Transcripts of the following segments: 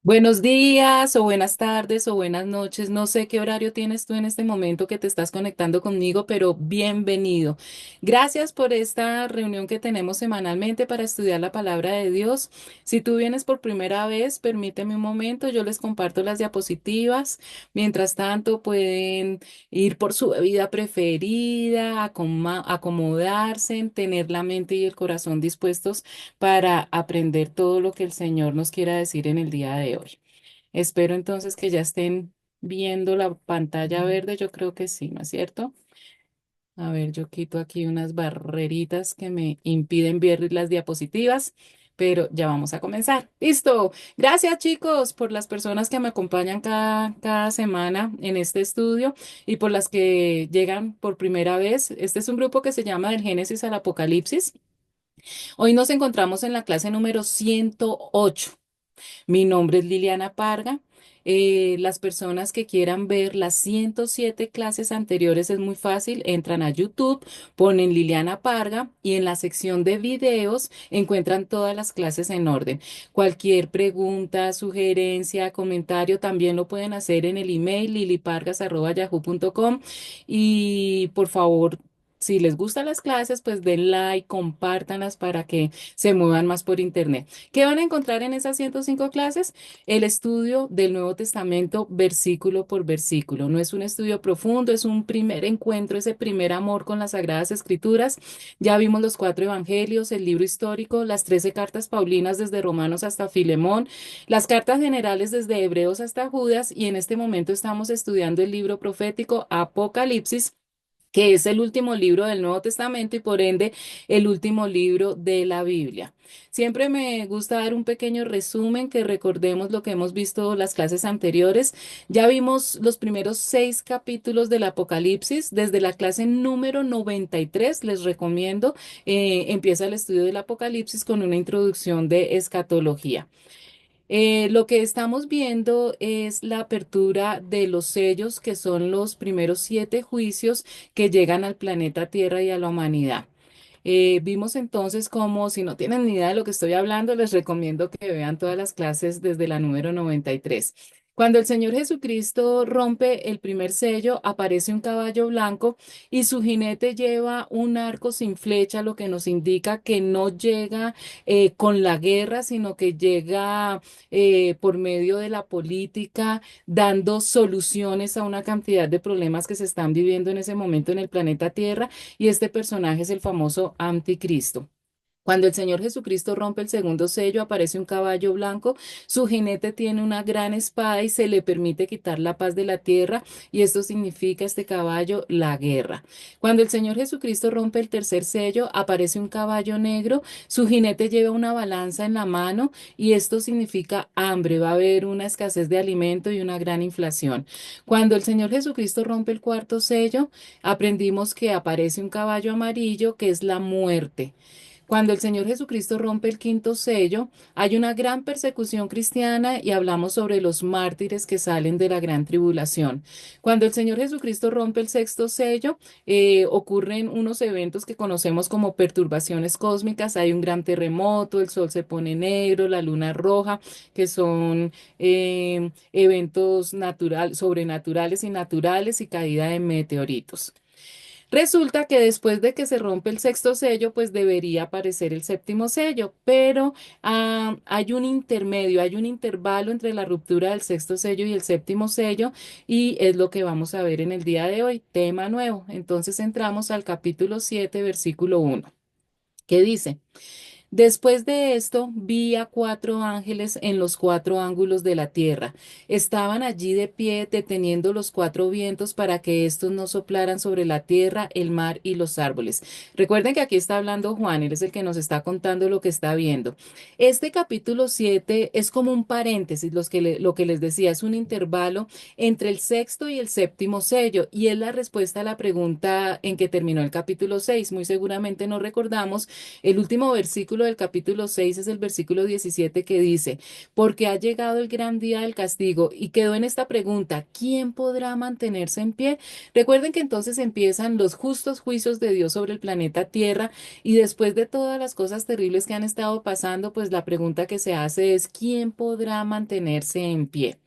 Buenos días o buenas tardes o buenas noches. No sé qué horario tienes tú en este momento que te estás conectando conmigo, pero bienvenido. Gracias por esta reunión que tenemos semanalmente para estudiar la palabra de Dios. Si tú vienes por primera vez, permíteme un momento, yo les comparto las diapositivas. Mientras tanto, pueden ir por su bebida preferida, acomodarse, tener la mente y el corazón dispuestos para aprender todo lo que el Señor nos quiera decir en el día de hoy. Espero entonces que ya estén viendo la pantalla verde. Yo creo que sí, ¿no es cierto? A ver, yo quito aquí unas barreritas que me impiden ver las diapositivas, pero ya vamos a comenzar. Listo. Gracias, chicos, por las personas que me acompañan cada semana en este estudio y por las que llegan por primera vez. Este es un grupo que se llama Del Génesis al Apocalipsis. Hoy nos encontramos en la clase número 108. Mi nombre es Liliana Parga. Las personas que quieran ver las 107 clases anteriores es muy fácil, entran a YouTube, ponen Liliana Parga y en la sección de videos encuentran todas las clases en orden. Cualquier pregunta, sugerencia, comentario también lo pueden hacer en el email lilipargas@yahoo.com y por favor, si les gustan las clases, pues den like, compártanlas para que se muevan más por internet. ¿Qué van a encontrar en esas 105 clases? El estudio del Nuevo Testamento versículo por versículo. No es un estudio profundo, es un primer encuentro, ese primer amor con las Sagradas Escrituras. Ya vimos los cuatro evangelios, el libro histórico, las 13 cartas paulinas desde Romanos hasta Filemón, las cartas generales desde Hebreos hasta Judas y en este momento estamos estudiando el libro profético Apocalipsis, que es el último libro del Nuevo Testamento y por ende el último libro de la Biblia. Siempre me gusta dar un pequeño resumen que recordemos lo que hemos visto las clases anteriores. Ya vimos los primeros 6 capítulos del Apocalipsis. Desde la clase número 93 les recomiendo, empieza el estudio del Apocalipsis con una introducción de escatología. Lo que estamos viendo es la apertura de los sellos, que son los primeros 7 juicios que llegan al planeta Tierra y a la humanidad. Vimos entonces como, si no tienen ni idea de lo que estoy hablando, les recomiendo que vean todas las clases desde la número 93. Cuando el Señor Jesucristo rompe el primer sello, aparece un caballo blanco y su jinete lleva un arco sin flecha, lo que nos indica que no llega con la guerra, sino que llega por medio de la política, dando soluciones a una cantidad de problemas que se están viviendo en ese momento en el planeta Tierra y este personaje es el famoso anticristo. Cuando el Señor Jesucristo rompe el segundo sello, aparece un caballo blanco, su jinete tiene una gran espada y se le permite quitar la paz de la tierra, y esto significa este caballo, la guerra. Cuando el Señor Jesucristo rompe el tercer sello, aparece un caballo negro, su jinete lleva una balanza en la mano y esto significa hambre, va a haber una escasez de alimento y una gran inflación. Cuando el Señor Jesucristo rompe el cuarto sello, aprendimos que aparece un caballo amarillo que es la muerte. Cuando el Señor Jesucristo rompe el quinto sello, hay una gran persecución cristiana y hablamos sobre los mártires que salen de la gran tribulación. Cuando el Señor Jesucristo rompe el sexto sello, ocurren unos eventos que conocemos como perturbaciones cósmicas. Hay un gran terremoto, el sol se pone negro, la luna roja, que son eventos sobrenaturales y naturales y caída de meteoritos. Resulta que después de que se rompe el sexto sello, pues debería aparecer el séptimo sello, pero hay un intermedio, hay un intervalo entre la ruptura del sexto sello y el séptimo sello, y es lo que vamos a ver en el día de hoy, tema nuevo. Entonces entramos al capítulo 7, versículo 1, que dice: Después de esto, vi a 4 ángeles en los 4 ángulos de la tierra. Estaban allí de pie, deteniendo los 4 vientos para que éstos no soplaran sobre la tierra, el mar y los árboles. Recuerden que aquí está hablando Juan, él es el que nos está contando lo que está viendo. Este capítulo 7 es como un paréntesis, lo que les decía, es un intervalo entre el sexto y el séptimo sello, y es la respuesta a la pregunta en que terminó el capítulo 6. Muy seguramente no recordamos el último versículo versículo del capítulo 6 es el versículo 17 que dice, porque ha llegado el gran día del castigo y quedó en esta pregunta, ¿quién podrá mantenerse en pie? Recuerden que entonces empiezan los justos juicios de Dios sobre el planeta Tierra y después de todas las cosas terribles que han estado pasando, pues la pregunta que se hace es, ¿quién podrá mantenerse en pie?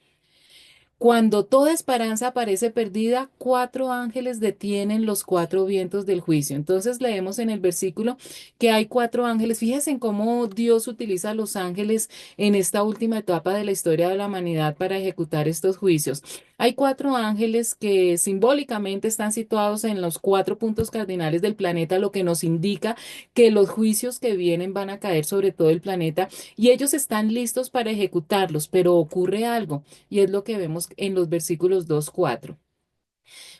Cuando toda esperanza parece perdida, cuatro ángeles detienen los cuatro vientos del juicio. Entonces leemos en el versículo que hay cuatro ángeles. Fíjense en cómo Dios utiliza a los ángeles en esta última etapa de la historia de la humanidad para ejecutar estos juicios. Hay cuatro ángeles que simbólicamente están situados en los cuatro puntos cardinales del planeta, lo que nos indica que los juicios que vienen van a caer sobre todo el planeta y ellos están listos para ejecutarlos, pero ocurre algo. Y es lo que vemos en los versículos 2, 4.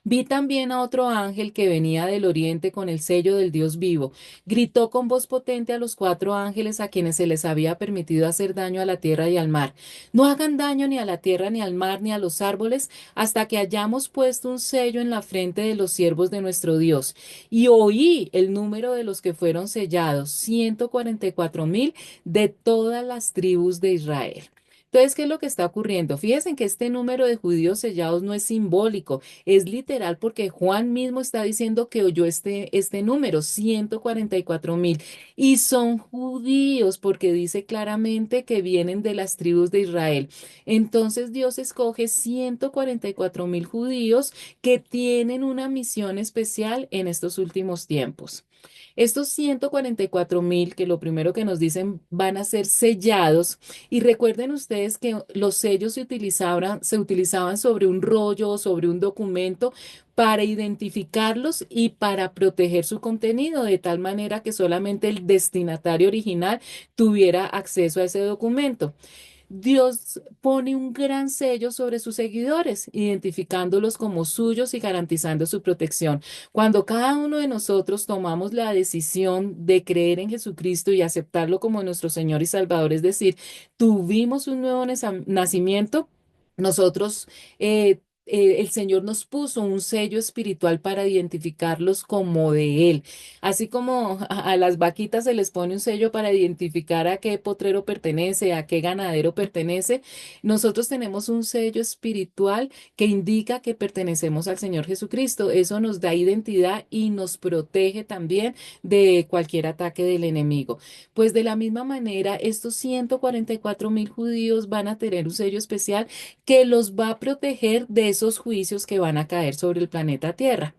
Vi también a otro ángel que venía del oriente con el sello del Dios vivo. Gritó con voz potente a los cuatro ángeles a quienes se les había permitido hacer daño a la tierra y al mar. No hagan daño ni a la tierra, ni al mar, ni a los árboles, hasta que hayamos puesto un sello en la frente de los siervos de nuestro Dios. Y oí el número de los que fueron sellados, 144,000 de todas las tribus de Israel. Entonces, ¿qué es lo que está ocurriendo? Fíjense que este número de judíos sellados no es simbólico, es literal porque Juan mismo está diciendo que oyó este número, 144,000, y son judíos porque dice claramente que vienen de las tribus de Israel. Entonces Dios escoge 144,000 judíos que tienen una misión especial en estos últimos tiempos. Estos 144,000, que lo primero que nos dicen van a ser sellados, y recuerden ustedes que los sellos se utilizaban sobre un rollo o sobre un documento para identificarlos y para proteger su contenido, de tal manera que solamente el destinatario original tuviera acceso a ese documento. Dios pone un gran sello sobre sus seguidores, identificándolos como suyos y garantizando su protección. Cuando cada uno de nosotros tomamos la decisión de creer en Jesucristo y aceptarlo como nuestro Señor y Salvador, es decir, tuvimos un nuevo nacimiento, nosotros, el Señor nos puso un sello espiritual para identificarlos como de Él. Así como a las vaquitas se les pone un sello para identificar a qué potrero pertenece, a qué ganadero pertenece, nosotros tenemos un sello espiritual que indica que pertenecemos al Señor Jesucristo. Eso nos da identidad y nos protege también de cualquier ataque del enemigo. Pues de la misma manera, estos 144,000 judíos van a tener un sello especial que los va a proteger de esos juicios que van a caer sobre el planeta Tierra.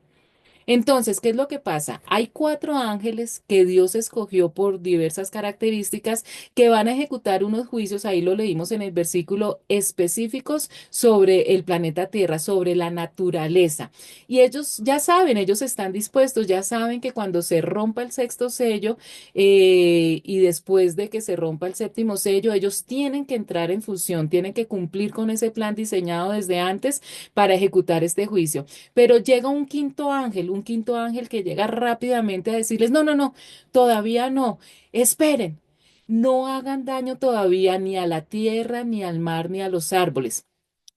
Entonces, ¿qué es lo que pasa? Hay cuatro ángeles que Dios escogió por diversas características que van a ejecutar unos juicios, ahí lo leímos en el versículo, específicos sobre el planeta Tierra, sobre la naturaleza. Y ellos ya saben, ellos están dispuestos, ya saben que cuando se rompa el sexto sello y después de que se rompa el séptimo sello, ellos tienen que entrar en función, tienen que cumplir con ese plan diseñado desde antes para ejecutar este juicio. Pero llega un quinto ángel que llega rápidamente a decirles, no, no, no, todavía no, esperen, no hagan daño todavía ni a la tierra, ni al mar, ni a los árboles.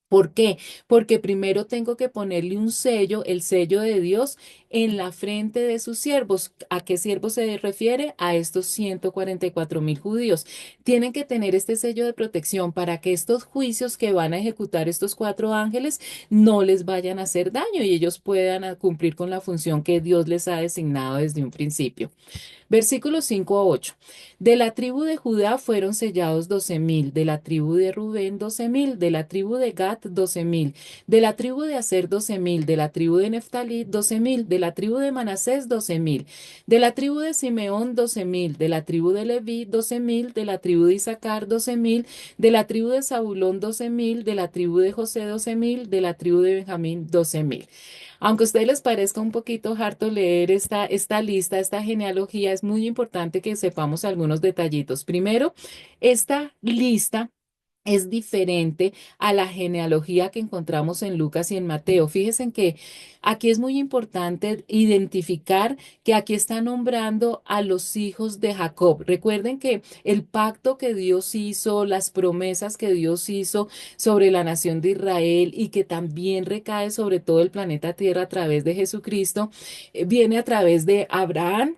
¿Por qué? Porque primero tengo que ponerle un sello, el sello de Dios, en la frente de sus siervos. ¿A qué siervos se refiere? A estos 144,000 judíos. Tienen que tener este sello de protección para que estos juicios que van a ejecutar estos cuatro ángeles no les vayan a hacer daño y ellos puedan cumplir con la función que Dios les ha designado desde un principio. Versículos 5 a 8. De la tribu de Judá fueron sellados 12,000, de la tribu de Rubén 12,000, de la tribu de Gad 12,000, de la tribu de Aser 12,000, de la tribu de Neftalí 12,000, de la tribu de Manasés 12,000, de la tribu de Simeón 12,000, de la tribu de Leví 12,000, de la tribu de Isaacar 12,000, de la tribu de Zabulón 12,000, de la tribu de José 12,000, de la tribu de Benjamín 12,000. Aunque a ustedes les parezca un poquito harto leer esta lista, esta genealogía, es muy importante que sepamos algunos detallitos. Primero, esta lista es diferente a la genealogía que encontramos en Lucas y en Mateo. Fíjense en que aquí es muy importante identificar que aquí está nombrando a los hijos de Jacob. Recuerden que el pacto que Dios hizo, las promesas que Dios hizo sobre la nación de Israel y que también recae sobre todo el planeta Tierra a través de Jesucristo, viene a través de Abraham,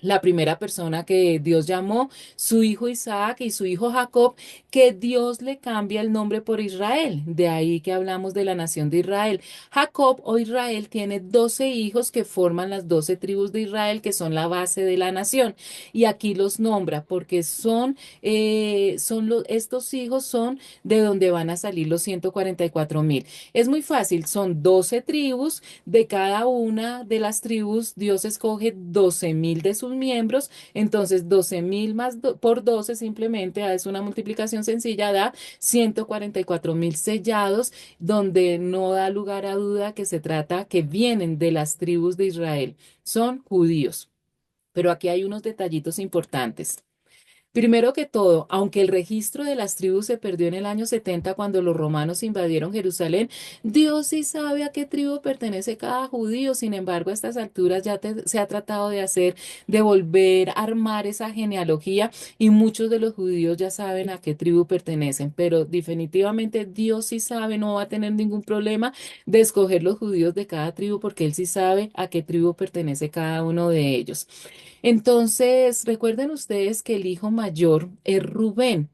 la primera persona que Dios llamó, su hijo Isaac y su hijo Jacob, que Dios le cambia el nombre por Israel. De ahí que hablamos de la nación de Israel. Jacob o Israel tiene 12 hijos que forman las 12 tribus de Israel, que son la base de la nación. Y aquí los nombra porque estos hijos son de donde van a salir los 144.000. Es muy fácil, son 12 tribus. De cada una de las tribus, Dios escoge 12.000 de sus miembros. Entonces, 12.000 por 12 simplemente es una multiplicación sencilla, da 144.000 sellados, donde no da lugar a duda que se trata que vienen de las tribus de Israel. Son judíos. Pero aquí hay unos detallitos importantes. Primero que todo, aunque el registro de las tribus se perdió en el año 70 cuando los romanos invadieron Jerusalén, Dios sí sabe a qué tribu pertenece cada judío. Sin embargo, a estas alturas se ha tratado de volver a armar esa genealogía y muchos de los judíos ya saben a qué tribu pertenecen, pero definitivamente Dios sí sabe, no va a tener ningún problema de escoger los judíos de cada tribu porque Él sí sabe a qué tribu pertenece cada uno de ellos. Entonces, recuerden ustedes que el hijo mayor es Rubén,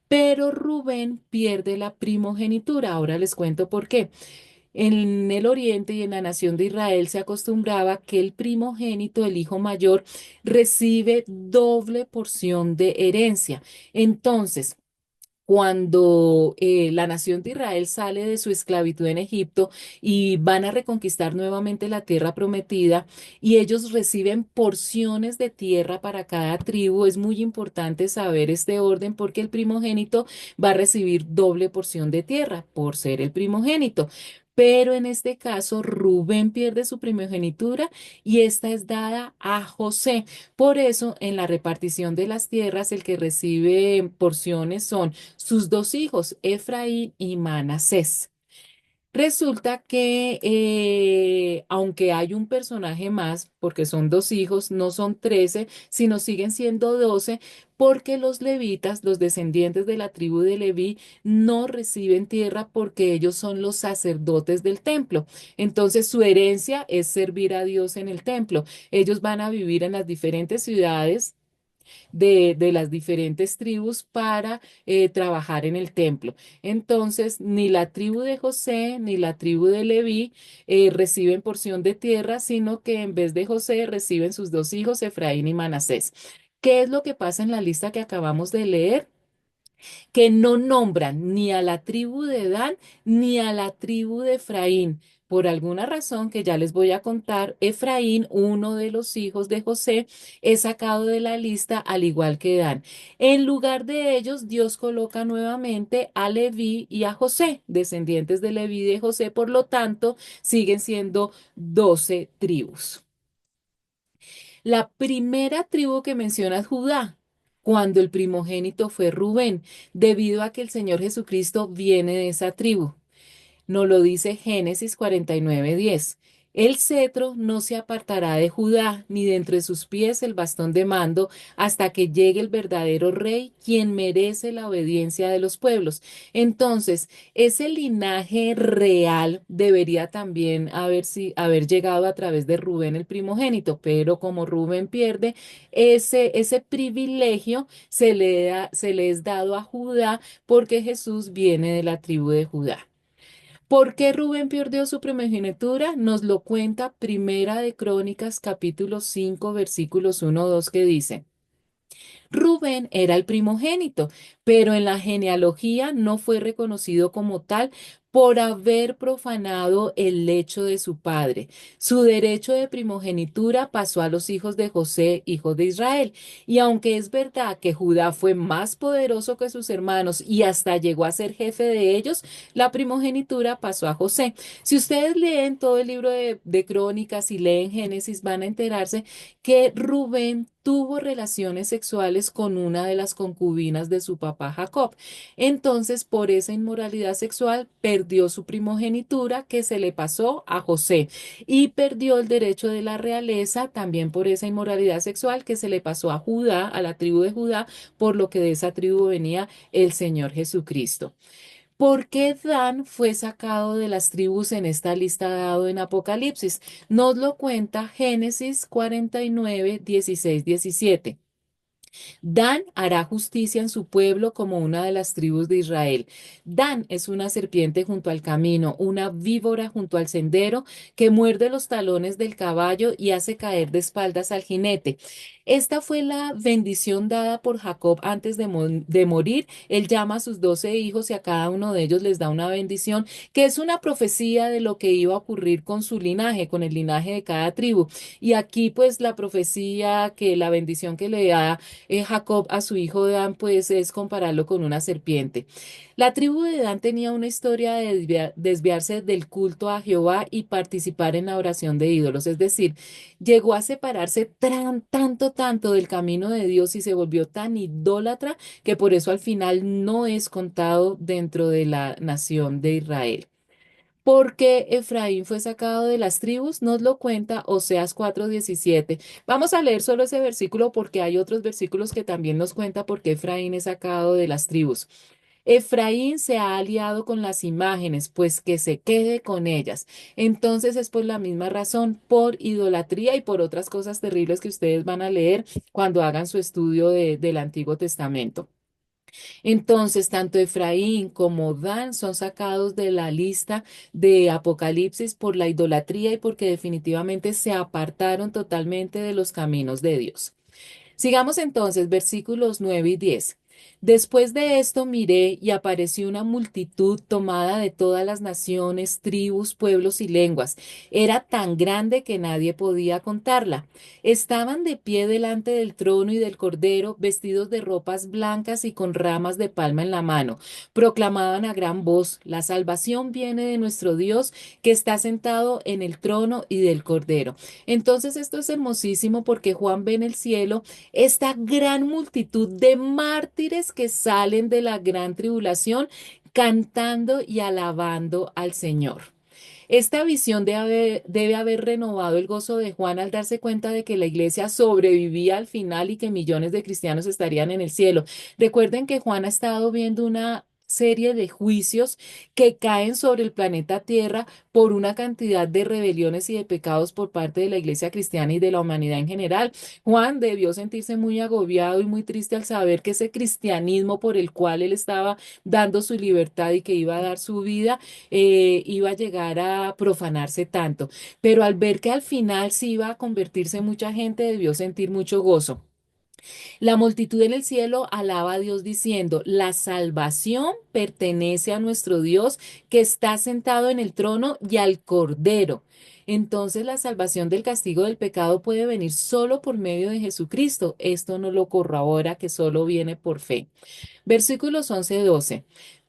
pero Rubén pierde la primogenitura. Ahora les cuento por qué. En el oriente y en la nación de Israel se acostumbraba que el primogénito, el hijo mayor, recibe doble porción de herencia. Entonces, cuando la nación de Israel sale de su esclavitud en Egipto y van a reconquistar nuevamente la tierra prometida y ellos reciben porciones de tierra para cada tribu, es muy importante saber este orden porque el primogénito va a recibir doble porción de tierra por ser el primogénito. Pero en este caso, Rubén pierde su primogenitura y esta es dada a José. Por eso, en la repartición de las tierras, el que recibe porciones son sus dos hijos, Efraín y Manasés. Resulta que aunque hay un personaje más, porque son dos hijos, no son 13, sino siguen siendo 12, porque los levitas, los descendientes de la tribu de Leví, no reciben tierra porque ellos son los sacerdotes del templo. Entonces su herencia es servir a Dios en el templo. Ellos van a vivir en las diferentes ciudades de las diferentes tribus para trabajar en el templo. Entonces, ni la tribu de José ni la tribu de Leví reciben porción de tierra, sino que en vez de José reciben sus dos hijos, Efraín y Manasés. ¿Qué es lo que pasa en la lista que acabamos de leer? Que no nombran ni a la tribu de Dan ni a la tribu de Efraín. Por alguna razón que ya les voy a contar, Efraín, uno de los hijos de José, es sacado de la lista al igual que Dan. En lugar de ellos, Dios coloca nuevamente a Leví y a José, descendientes de Leví y de José, por lo tanto, siguen siendo 12 tribus. La primera tribu que menciona es Judá, cuando el primogénito fue Rubén, debido a que el Señor Jesucristo viene de esa tribu. Nos lo dice Génesis 49:10. El cetro no se apartará de Judá, ni de entre sus pies el bastón de mando, hasta que llegue el verdadero rey, quien merece la obediencia de los pueblos. Entonces, ese linaje real debería también haber llegado a través de Rubén el primogénito, pero como Rubén pierde, ese privilegio se le es dado a Judá porque Jesús viene de la tribu de Judá. ¿Por qué Rubén perdió su primogenitura? Nos lo cuenta Primera de Crónicas, capítulo 5, versículos 1-2, que dice. Rubén era el primogénito, pero en la genealogía no fue reconocido como tal por haber profanado el lecho de su padre. Su derecho de primogenitura pasó a los hijos de José, hijos de Israel. Y aunque es verdad que Judá fue más poderoso que sus hermanos y hasta llegó a ser jefe de ellos, la primogenitura pasó a José. Si ustedes leen todo el libro de Crónicas y leen Génesis, van a enterarse que Rubén tuvo relaciones sexuales con una de las concubinas de su papá Jacob. Entonces, por esa inmoralidad sexual, perdió su primogenitura que se le pasó a José y perdió el derecho de la realeza también por esa inmoralidad sexual que se le pasó a Judá, a la tribu de Judá, por lo que de esa tribu venía el Señor Jesucristo. ¿Por qué Dan fue sacado de las tribus en esta lista dado en Apocalipsis? Nos lo cuenta Génesis 49, 16, 17. Dan hará justicia en su pueblo como una de las tribus de Israel. Dan es una serpiente junto al camino, una víbora junto al sendero que muerde los talones del caballo y hace caer de espaldas al jinete. Esta fue la bendición dada por Jacob antes de morir. Él llama a sus 12 hijos y a cada uno de ellos les da una bendición, que es una profecía de lo que iba a ocurrir con su linaje, con el linaje de cada tribu. Y aquí pues la profecía que la bendición que le da Jacob a su hijo Dan, pues es compararlo con una serpiente. La tribu de Dan tenía una historia de desviarse del culto a Jehová y participar en la oración de ídolos, es decir, llegó a separarse tanto del camino de Dios y se volvió tan idólatra que por eso al final no es contado dentro de la nación de Israel. Porque Efraín fue sacado de las tribus, nos lo cuenta Oseas 4:17. Vamos a leer solo ese versículo porque hay otros versículos que también nos cuenta por qué Efraín es sacado de las tribus. Efraín se ha aliado con las imágenes, pues que se quede con ellas. Entonces es por la misma razón, por idolatría y por otras cosas terribles que ustedes van a leer cuando hagan su estudio del Antiguo Testamento. Entonces, tanto Efraín como Dan son sacados de la lista de Apocalipsis por la idolatría y porque definitivamente se apartaron totalmente de los caminos de Dios. Sigamos entonces, versículos 9 y 10. Después de esto miré y apareció una multitud tomada de todas las naciones, tribus, pueblos y lenguas. Era tan grande que nadie podía contarla. Estaban de pie delante del trono y del cordero, vestidos de ropas blancas y con ramas de palma en la mano. Proclamaban a gran voz, la salvación viene de nuestro Dios que está sentado en el trono y del cordero. Entonces esto es hermosísimo porque Juan ve en el cielo esta gran multitud de mártires que salen de la gran tribulación cantando y alabando al Señor. Esta visión debe haber renovado el gozo de Juan al darse cuenta de que la iglesia sobrevivía al final y que millones de cristianos estarían en el cielo. Recuerden que Juan ha estado viendo una serie de juicios que caen sobre el planeta Tierra por una cantidad de rebeliones y de pecados por parte de la iglesia cristiana y de la humanidad en general. Juan debió sentirse muy agobiado y muy triste al saber que ese cristianismo por el cual él estaba dando su libertad y que iba a dar su vida, iba a llegar a profanarse tanto. Pero al ver que al final sí iba a convertirse en mucha gente, debió sentir mucho gozo. La multitud en el cielo alaba a Dios diciendo, la salvación pertenece a nuestro Dios que está sentado en el trono y al Cordero. Entonces la salvación del castigo del pecado puede venir solo por medio de Jesucristo. Esto no lo corrobora que solo viene por fe. Versículos 11-12.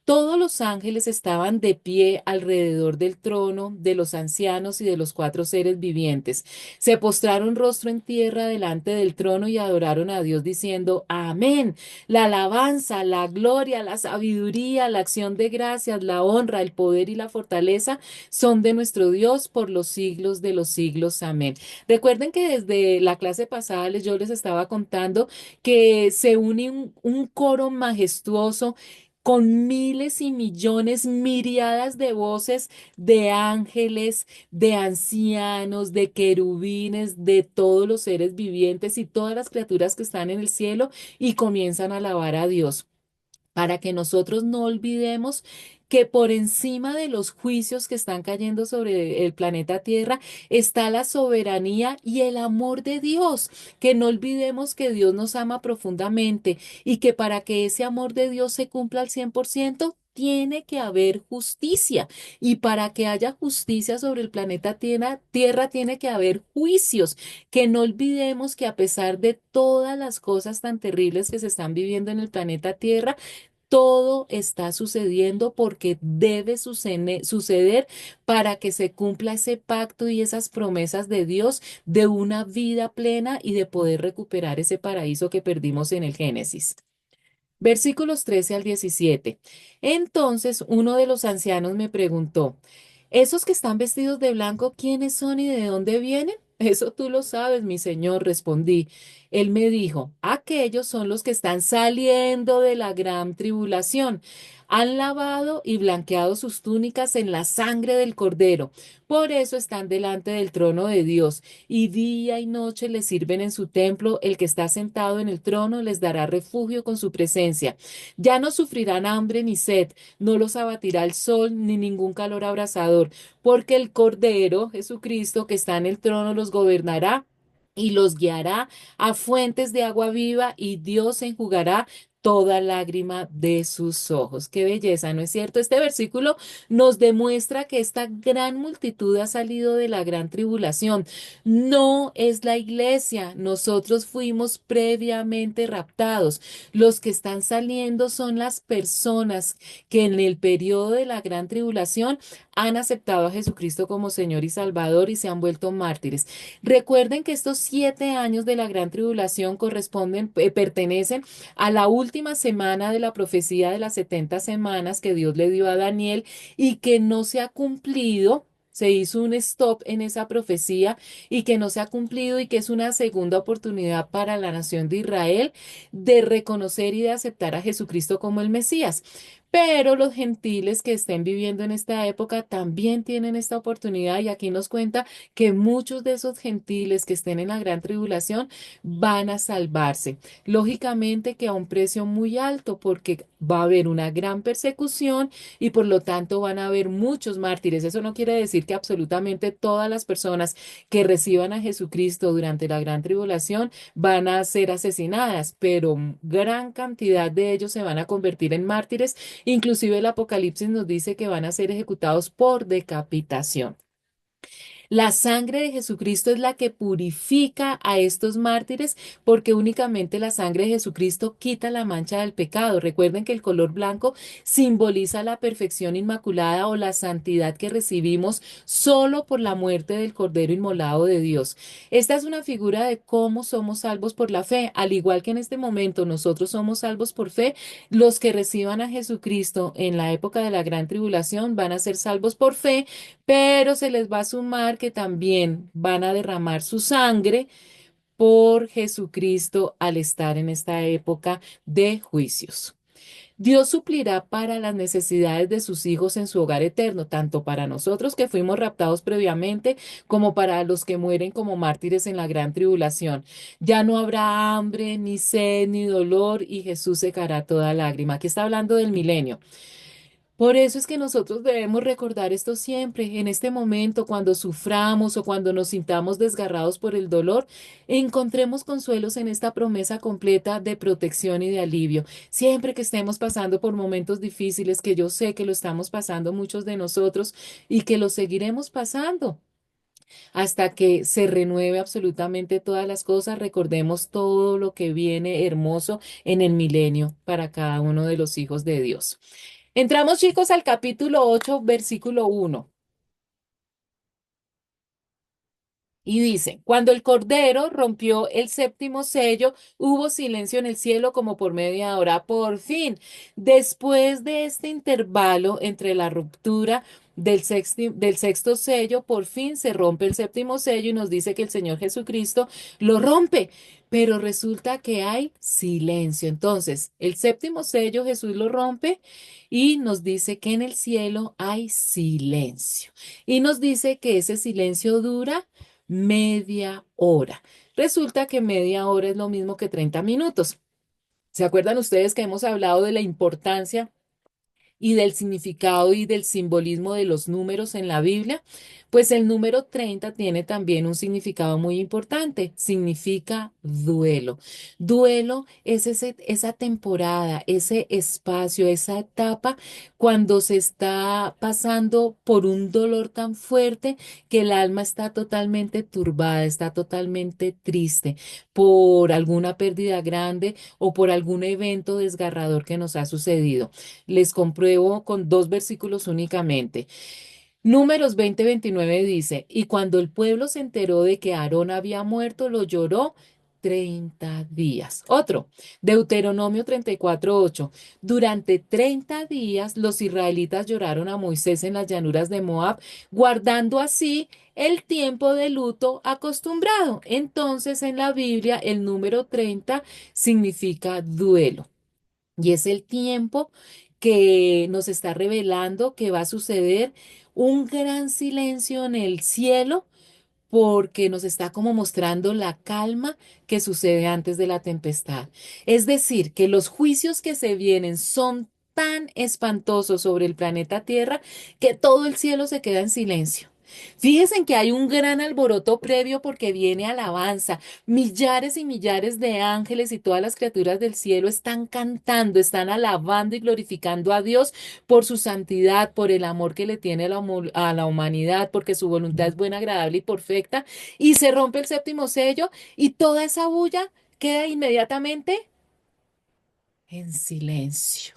Todos los ángeles estaban de pie alrededor del trono, de los ancianos y de los cuatro seres vivientes. Se postraron rostro en tierra delante del trono y adoraron a Dios diciendo, Amén. La alabanza, la gloria, la sabiduría, la acción de gracias, la honra, el poder y la fortaleza son de nuestro Dios por los siglos de los siglos. Amén. Recuerden que desde la clase pasada yo les estaba contando que se une un coro majestuoso con miles y millones, miriadas de voces de ángeles, de ancianos, de querubines, de todos los seres vivientes y todas las criaturas que están en el cielo y comienzan a alabar a Dios para que nosotros no olvidemos que por encima de los juicios que están cayendo sobre el planeta Tierra está la soberanía y el amor de Dios, que no olvidemos que Dios nos ama profundamente y que para que ese amor de Dios se cumpla al 100%, tiene que haber justicia y para que haya justicia sobre el planeta tierra tiene que haber juicios, que no olvidemos que a pesar de todas las cosas tan terribles que se están viviendo en el planeta Tierra, todo está sucediendo porque debe suceder para que se cumpla ese pacto y esas promesas de Dios de una vida plena y de poder recuperar ese paraíso que perdimos en el Génesis. Versículos 13 al 17. Entonces uno de los ancianos me preguntó, ¿esos que están vestidos de blanco, quiénes son y de dónde vienen? Eso tú lo sabes, mi señor, respondí. Él me dijo, aquellos son los que están saliendo de la gran tribulación. Han lavado y blanqueado sus túnicas en la sangre del Cordero. Por eso están delante del trono de Dios, y día y noche les sirven en su templo. El que está sentado en el trono les dará refugio con su presencia. Ya no sufrirán hambre ni sed, no los abatirá el sol ni ningún calor abrasador, porque el Cordero, Jesucristo, que está en el trono, los gobernará y los guiará a fuentes de agua viva, y Dios enjugará toda lágrima de sus ojos. Qué belleza, ¿no es cierto? Este versículo nos demuestra que esta gran multitud ha salido de la gran tribulación. No es la iglesia, nosotros fuimos previamente raptados. Los que están saliendo son las personas que en el periodo de la gran tribulación han aceptado a Jesucristo como Señor y Salvador y se han vuelto mártires. Recuerden que estos 7 años de la gran tribulación pertenecen a la última semana de la profecía de las 70 semanas que Dios le dio a Daniel y que no se ha cumplido. Se hizo un stop en esa profecía y que no se ha cumplido, y que es una segunda oportunidad para la nación de Israel de reconocer y de aceptar a Jesucristo como el Mesías. Pero los gentiles que estén viviendo en esta época también tienen esta oportunidad, y aquí nos cuenta que muchos de esos gentiles que estén en la gran tribulación van a salvarse. Lógicamente que a un precio muy alto, porque va a haber una gran persecución y por lo tanto van a haber muchos mártires. Eso no quiere decir que absolutamente todas las personas que reciban a Jesucristo durante la gran tribulación van a ser asesinadas, pero gran cantidad de ellos se van a convertir en mártires. Inclusive el Apocalipsis nos dice que van a ser ejecutados por decapitación. La sangre de Jesucristo es la que purifica a estos mártires, porque únicamente la sangre de Jesucristo quita la mancha del pecado. Recuerden que el color blanco simboliza la perfección inmaculada o la santidad que recibimos solo por la muerte del Cordero inmolado de Dios. Esta es una figura de cómo somos salvos por la fe. Al igual que en este momento nosotros somos salvos por fe, los que reciban a Jesucristo en la época de la gran tribulación van a ser salvos por fe, pero se les va a sumar que también van a derramar su sangre por Jesucristo al estar en esta época de juicios. Dios suplirá para las necesidades de sus hijos en su hogar eterno, tanto para nosotros que fuimos raptados previamente, como para los que mueren como mártires en la gran tribulación. Ya no habrá hambre, ni sed, ni dolor, y Jesús secará toda lágrima. Aquí está hablando del milenio. Por eso es que nosotros debemos recordar esto siempre, en este momento, cuando suframos o cuando nos sintamos desgarrados por el dolor, encontremos consuelos en esta promesa completa de protección y de alivio. Siempre que estemos pasando por momentos difíciles, que yo sé que lo estamos pasando muchos de nosotros y que lo seguiremos pasando hasta que se renueve absolutamente todas las cosas, recordemos todo lo que viene hermoso en el milenio para cada uno de los hijos de Dios. Entramos, chicos, al capítulo 8, versículo 1. Y dice, cuando el Cordero rompió el séptimo sello, hubo silencio en el cielo como por media hora. Por fin, después de este intervalo entre la ruptura del sexto sello, por fin se rompe el séptimo sello y nos dice que el Señor Jesucristo lo rompe. Pero resulta que hay silencio. Entonces, el séptimo sello Jesús lo rompe y nos dice que en el cielo hay silencio. Y nos dice que ese silencio dura media hora. Resulta que media hora es lo mismo que 30 minutos. ¿Se acuerdan ustedes que hemos hablado de la importancia y del significado y del simbolismo de los números en la Biblia? Pues el número 30 tiene también un significado muy importante. Significa duelo. Duelo es esa temporada, ese espacio, esa etapa cuando se está pasando por un dolor tan fuerte que el alma está totalmente turbada, está totalmente triste por alguna pérdida grande o por algún evento desgarrador que nos ha sucedido. Les compruebo con dos versículos únicamente. Números 20:29 dice, y cuando el pueblo se enteró de que Aarón había muerto, lo lloró 30 días. Otro, Deuteronomio 34:8. Durante 30 días los israelitas lloraron a Moisés en las llanuras de Moab, guardando así el tiempo de luto acostumbrado. Entonces en la Biblia el número 30 significa duelo. Y es el tiempo que nos está revelando que va a suceder un gran silencio en el cielo porque nos está como mostrando la calma que sucede antes de la tempestad. Es decir, que los juicios que se vienen son tan espantosos sobre el planeta Tierra que todo el cielo se queda en silencio. Fíjense en que hay un gran alboroto previo porque viene alabanza. Millares y millares de ángeles y todas las criaturas del cielo están cantando, están alabando y glorificando a Dios por su santidad, por el amor que le tiene a a la humanidad, porque su voluntad es buena, agradable y perfecta. Y se rompe el séptimo sello y toda esa bulla queda inmediatamente en silencio.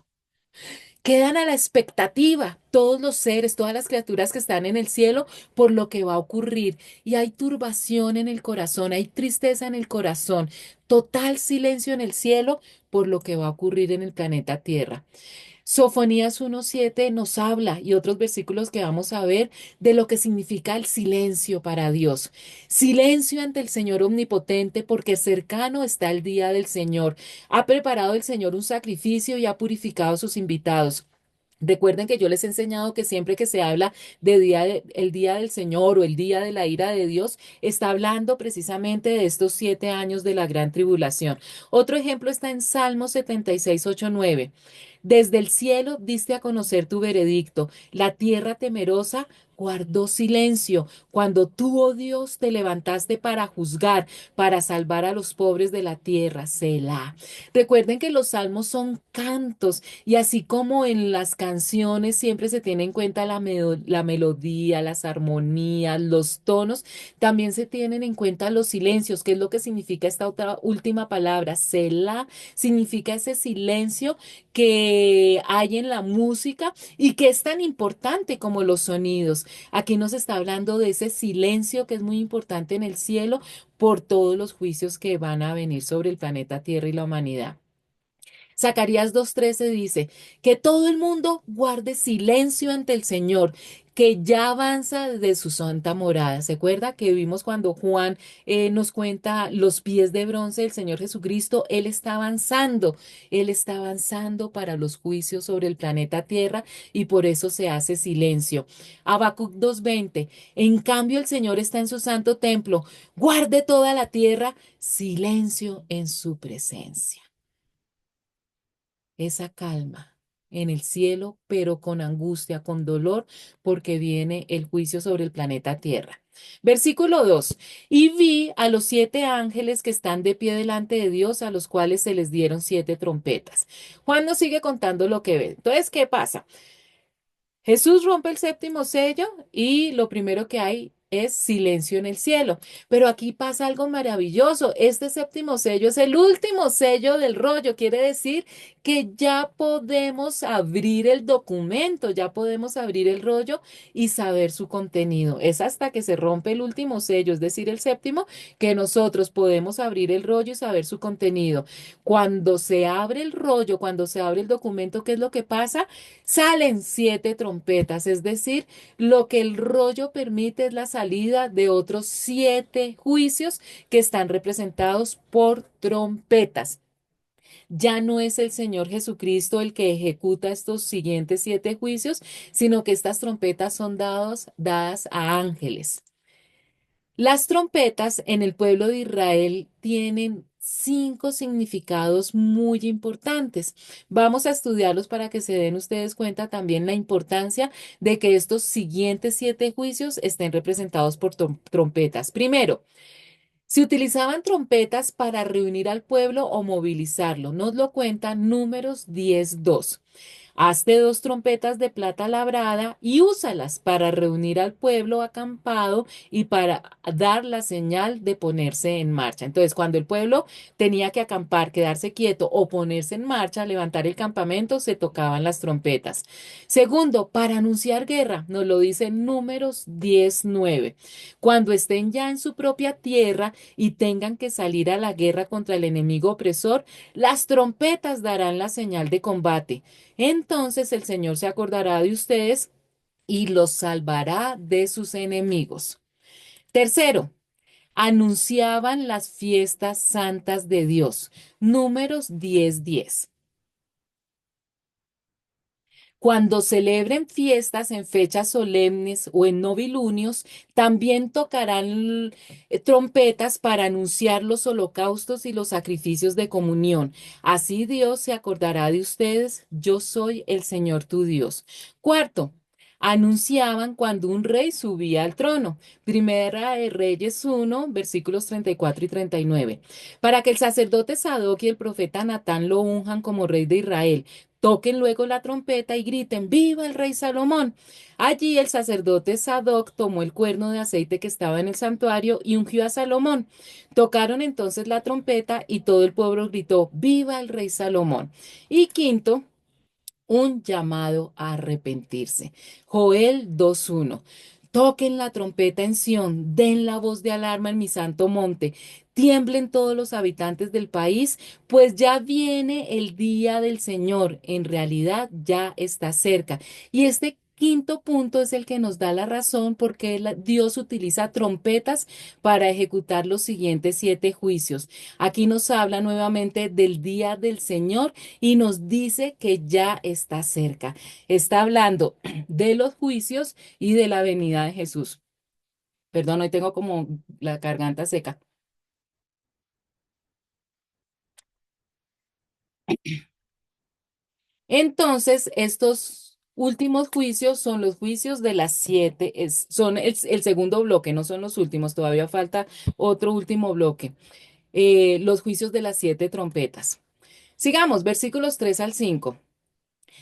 Quedan a la expectativa todos los seres, todas las criaturas que están en el cielo por lo que va a ocurrir. Y hay turbación en el corazón, hay tristeza en el corazón, total silencio en el cielo por lo que va a ocurrir en el planeta Tierra. Sofonías 1:7 nos habla y otros versículos que vamos a ver de lo que significa el silencio para Dios. Silencio ante el Señor omnipotente porque cercano está el día del Señor. Ha preparado el Señor un sacrificio y ha purificado a sus invitados. Recuerden que yo les he enseñado que siempre que se habla de el día del Señor o el día de la ira de Dios, está hablando precisamente de estos 7 años de la gran tribulación. Otro ejemplo está en Salmo 76:8-9. Desde el cielo diste a conocer tu veredicto. La tierra temerosa guardó silencio cuando tú, oh Dios, te levantaste para juzgar, para salvar a los pobres de la tierra. Selah. Recuerden que los salmos son cantos y así como en las canciones siempre se tiene en cuenta la melodía, las armonías, los tonos, también se tienen en cuenta los silencios, que es lo que significa esta otra última palabra. Selah significa ese silencio que hay en la música y que es tan importante como los sonidos. Aquí nos está hablando de ese silencio que es muy importante en el cielo por todos los juicios que van a venir sobre el planeta Tierra y la humanidad. Zacarías 2:13 dice, que todo el mundo guarde silencio ante el Señor, que ya avanza desde su santa morada. ¿Se acuerda que vimos cuando Juan nos cuenta los pies de bronce del Señor Jesucristo? Él está avanzando para los juicios sobre el planeta Tierra y por eso se hace silencio. Habacuc 2:20, en cambio el Señor está en su santo templo, guarde toda la tierra silencio en su presencia, esa calma en el cielo, pero con angustia, con dolor, porque viene el juicio sobre el planeta Tierra. Versículo 2. Y vi a los 7 ángeles que están de pie delante de Dios, a los cuales se les dieron 7 trompetas. Juan nos sigue contando lo que ve. Entonces, ¿qué pasa? Jesús rompe el séptimo sello y lo primero que hay es silencio en el cielo. Pero aquí pasa algo maravilloso. Este séptimo sello es el último sello del rollo. Quiere decir que ya podemos abrir el documento, ya podemos abrir el rollo y saber su contenido. Es hasta que se rompe el último sello, es decir, el séptimo, que nosotros podemos abrir el rollo y saber su contenido. Cuando se abre el rollo, cuando se abre el documento, ¿qué es lo que pasa? Salen 7 trompetas, es decir, lo que el rollo permite es la salida de otros 7 juicios que están representados por trompetas. Ya no es el Señor Jesucristo el que ejecuta estos siguientes 7 juicios, sino que estas trompetas son dadas a ángeles. Las trompetas en el pueblo de Israel tienen 5 significados muy importantes. Vamos a estudiarlos para que se den ustedes cuenta también la importancia de que estos siguientes 7 juicios estén representados por trompetas. Primero, se utilizaban trompetas para reunir al pueblo o movilizarlo. Nos lo cuenta Números 10:2. Hazte 2 trompetas de plata labrada y úsalas para reunir al pueblo acampado y para dar la señal de ponerse en marcha. Entonces, cuando el pueblo tenía que acampar, quedarse quieto o ponerse en marcha, levantar el campamento, se tocaban las trompetas. Segundo, para anunciar guerra, nos lo dice Números 10:9. Cuando estén ya en su propia tierra y tengan que salir a la guerra contra el enemigo opresor, las trompetas darán la señal de combate. Entonces el Señor se acordará de ustedes y los salvará de sus enemigos. Tercero, anunciaban las fiestas santas de Dios. Números 10:10. Cuando celebren fiestas en fechas solemnes o en novilunios, también tocarán trompetas para anunciar los holocaustos y los sacrificios de comunión. Así Dios se acordará de ustedes. Yo soy el Señor tu Dios. Cuarto, anunciaban cuando un rey subía al trono. Primera de Reyes 1, versículos 34 y 39. Para que el sacerdote Sadoc y el profeta Natán lo unjan como rey de Israel. Toquen luego la trompeta y griten, ¡Viva el rey Salomón! Allí el sacerdote Sadoc tomó el cuerno de aceite que estaba en el santuario y ungió a Salomón. Tocaron entonces la trompeta y todo el pueblo gritó, ¡Viva el rey Salomón! Y quinto, un llamado a arrepentirse. Joel 2:1. Toquen la trompeta en Sión, den la voz de alarma en mi santo monte, tiemblen todos los habitantes del país, pues ya viene el día del Señor, en realidad ya está cerca. Y este quinto punto es el que nos da la razón porque Dios utiliza trompetas para ejecutar los siguientes 7 juicios. Aquí nos habla nuevamente del día del Señor y nos dice que ya está cerca. Está hablando de los juicios y de la venida de Jesús. Perdón, hoy tengo como la garganta seca. Entonces, estos últimos juicios son los juicios de las 7, son el segundo bloque, no son los últimos, todavía falta otro último bloque. Los juicios de las 7 trompetas. Sigamos, versículos 3 al 5.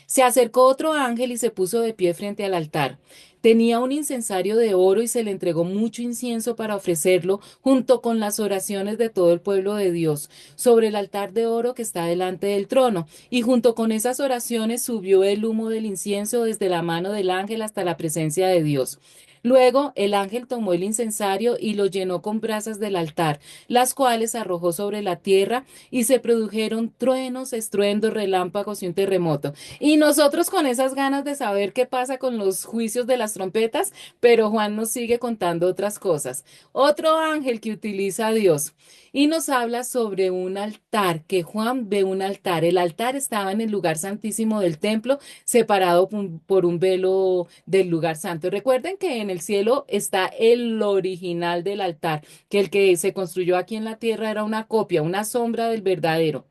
Se acercó otro ángel y se puso de pie frente al altar. Tenía un incensario de oro y se le entregó mucho incienso para ofrecerlo junto con las oraciones de todo el pueblo de Dios sobre el altar de oro que está delante del trono. Y junto con esas oraciones subió el humo del incienso desde la mano del ángel hasta la presencia de Dios. Luego el ángel tomó el incensario y lo llenó con brasas del altar, las cuales arrojó sobre la tierra y se produjeron truenos, estruendos, relámpagos y un terremoto. Y nosotros con esas ganas de saber qué pasa con los juicios de las trompetas, pero Juan nos sigue contando otras cosas. Otro ángel que utiliza a Dios y nos habla sobre un altar, que Juan ve un altar. El altar estaba en el lugar santísimo del templo, separado por un velo del lugar santo. Recuerden que en el cielo está el original del altar, que el que se construyó aquí en la tierra era una copia, una sombra del verdadero.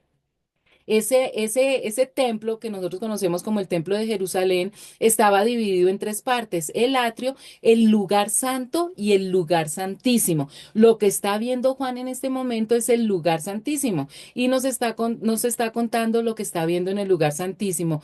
Ese templo que nosotros conocemos como el Templo de Jerusalén estaba dividido en 3 partes, el atrio, el lugar santo y el lugar santísimo. Lo que está viendo Juan en este momento es el lugar santísimo y nos está contando lo que está viendo en el lugar santísimo.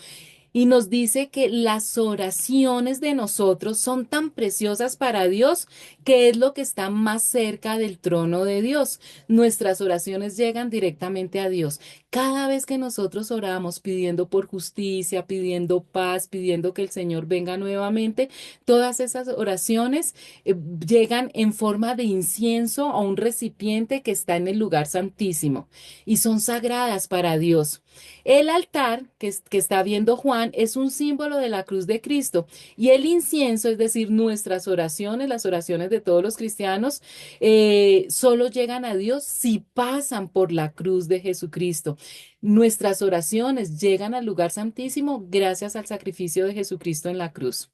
Y nos dice que las oraciones de nosotros son tan preciosas para Dios que es lo que está más cerca del trono de Dios. Nuestras oraciones llegan directamente a Dios. Cada vez que nosotros oramos pidiendo por justicia, pidiendo paz, pidiendo que el Señor venga nuevamente, todas esas oraciones llegan en forma de incienso a un recipiente que está en el lugar santísimo y son sagradas para Dios. El altar que está viendo Juan es un símbolo de la cruz de Cristo y el incienso, es decir, nuestras oraciones, las oraciones de todos los cristianos, solo llegan a Dios si pasan por la cruz de Jesucristo. Nuestras oraciones llegan al lugar santísimo gracias al sacrificio de Jesucristo en la cruz.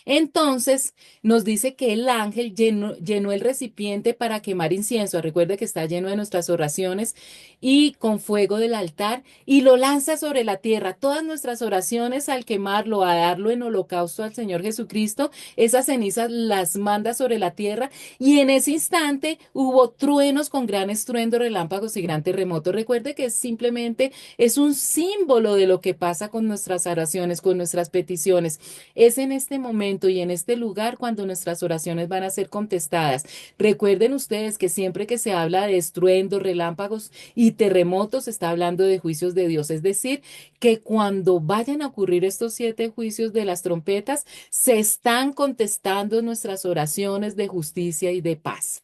Entonces nos dice que el ángel llenó el recipiente para quemar incienso. Recuerde que está lleno de nuestras oraciones y con fuego del altar y lo lanza sobre la tierra. Todas nuestras oraciones al quemarlo, a darlo en holocausto al Señor Jesucristo, esas cenizas las manda sobre la tierra y en ese instante hubo truenos con gran estruendo, relámpagos y gran terremoto. Recuerde que simplemente es un símbolo de lo que pasa con nuestras oraciones, con nuestras peticiones. Es en este momento y en este lugar cuando nuestras oraciones van a ser contestadas. Recuerden ustedes que siempre que se habla de estruendos, relámpagos y terremotos, se está hablando de juicios de Dios. Es decir, que cuando vayan a ocurrir estos 7 juicios de las trompetas, se están contestando nuestras oraciones de justicia y de paz.